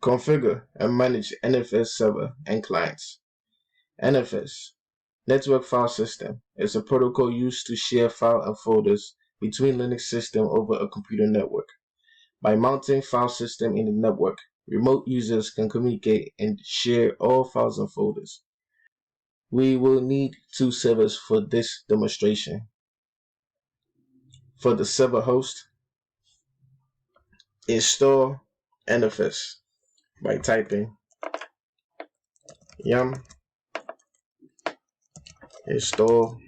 Configure and manage NFS server and clients. NFS, Network File System, is a protocol used to share files and folders between Linux systems over a computer network. By mounting file system in the network, remote users can communicate and share all files and folders. We will need two servers for this demonstration. For the server host, install NFS by typing yum install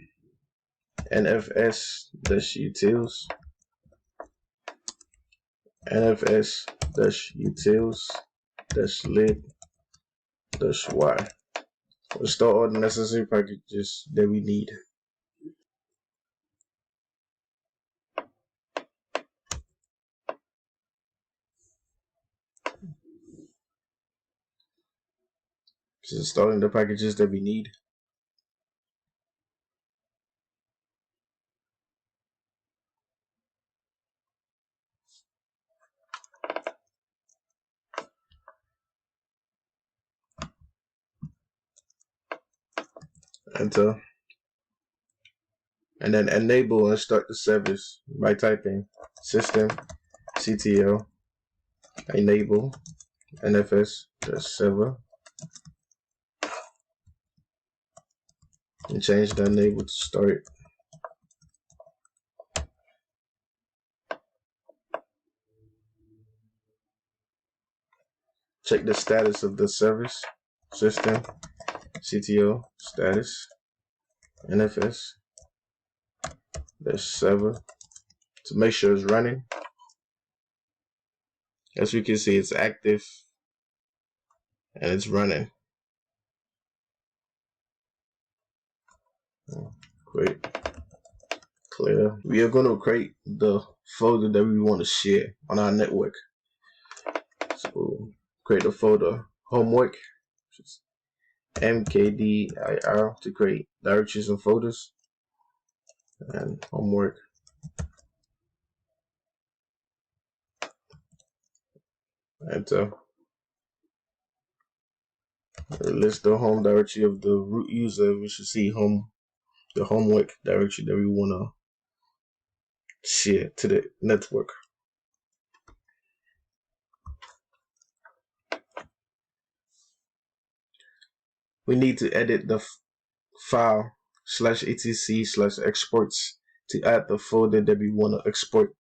nfs-utils nfs-utils-lib-y. Install all the necessary packages that we need. Just installing the packages that we need. Enter. And then enable and start the service by typing systemctl enable nfs-server and change the enable to start. Check the status of the service. Systemctl status nfs-server to make sure it's running. As you can see, it's active and it's running. Great. Clear. We are going to create the folder that we want to share on our network. So create a folder homework, mkdir, to create directories and folders, and homework. Enter. List the home directory of the root user. We should see the homework directory that we want to share to the network. We need to edit the file /etc/exports to add the folder that we want to export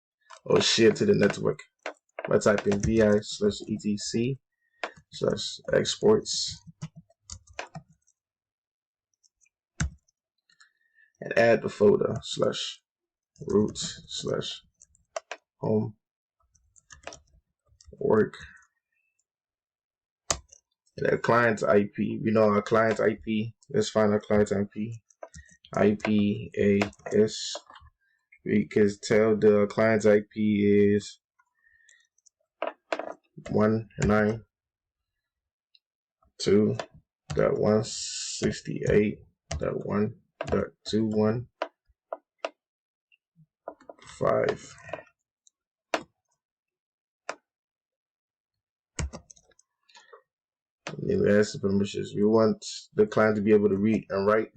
or share to the network by typing vi/etc/exports and add the folder /root/home/work. The client's IP, we know our client's IP. Let's find our client's IP. IPAS. We can tell the client's IP is 192.168.1.21.5. Then we add some permissions. We want the client to be able to read and write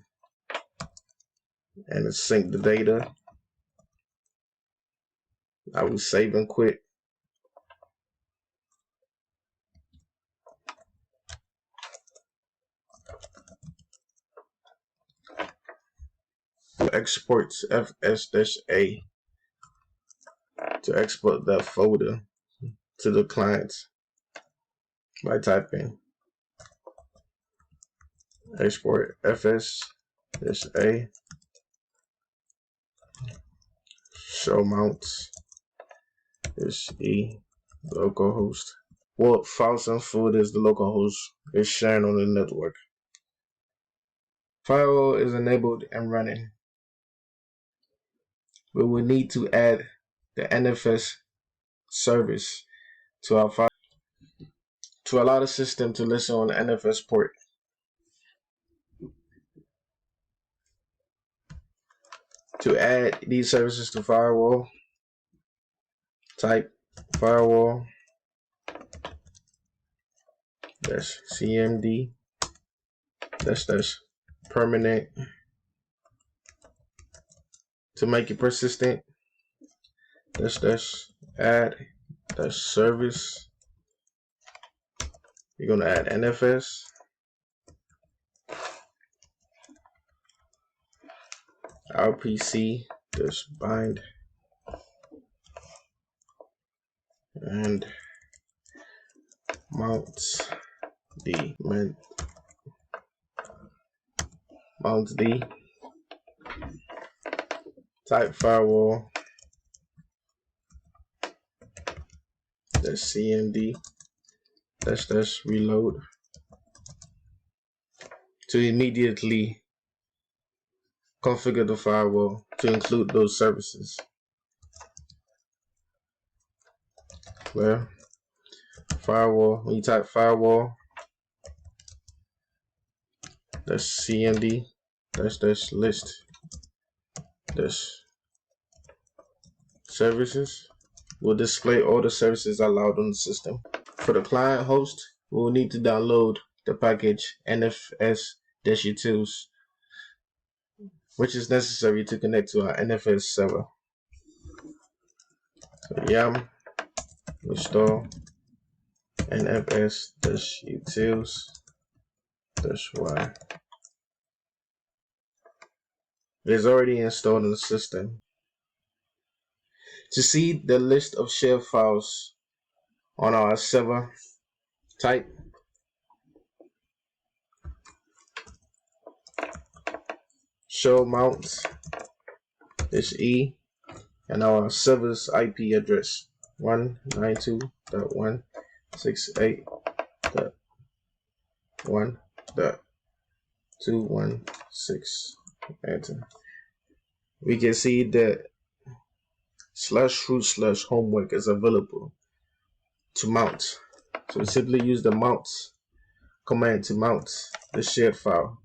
and sync the data. I will save and quit. Exports fs-a to export that folder to the client by typing export fs-a show mounts -e localhost. What files and folders the localhost is sharing on the network. Firewall is enabled and running. We will need to add the NFS service to our file to allow the system to listen on the NFS port. To add these services to firewall, type firewall dash cmd dash permanent. To make it persistent, dash add dash service. You're gonna add NFS. RPC dash bind and mount D type firewall dash cmd dash reload to immediately configure the firewall to include those services. Well, firewall, when you type firewall dash cmd dash list dash services will display all the services allowed on the system. For the client host, we will need to download the package NFS-utils, which is necessary to connect to our NFS server. So yum install NFS-utils-y. It is already installed in the system. To see the list of shared files on our server, type show mount -e and our server's IP address 192.168.1.216. Enter. We can see that /root/homework is available to mount. So we simply use the mount command to mount the shared file.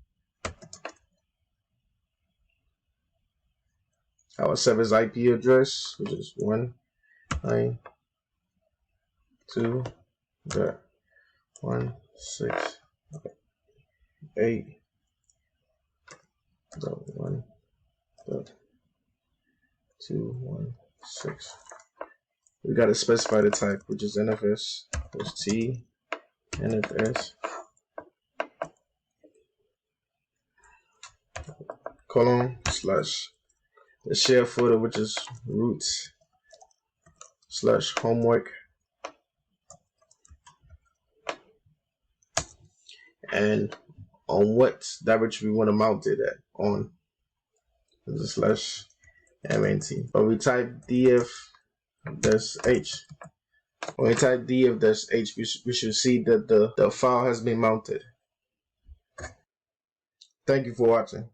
Our server's IP address, which is 192.168.1.216. We got to specify the type, which is NFS. There's T, NFS, colon slash the share folder, which is root/homework, and on what directory we want to mount it at on the /mnt. But we type df-h. When we type df-h, we should see that the file has been mounted. Thank you for watching.